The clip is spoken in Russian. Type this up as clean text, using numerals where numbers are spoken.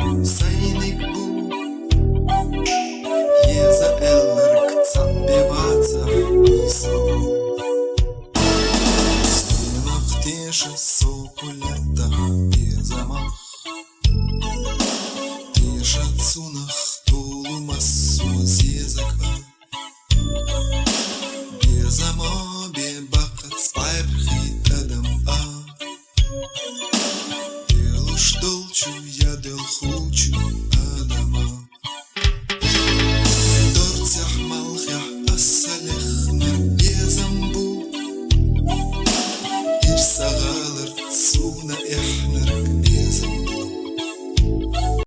Saynik bu Yeza eller ktsam bevaca Исову Стенах теша сокулята Безамах Теша цунах толу массу зезака Безама бебакат спархи тадам Делуш долчу я дел хучу адама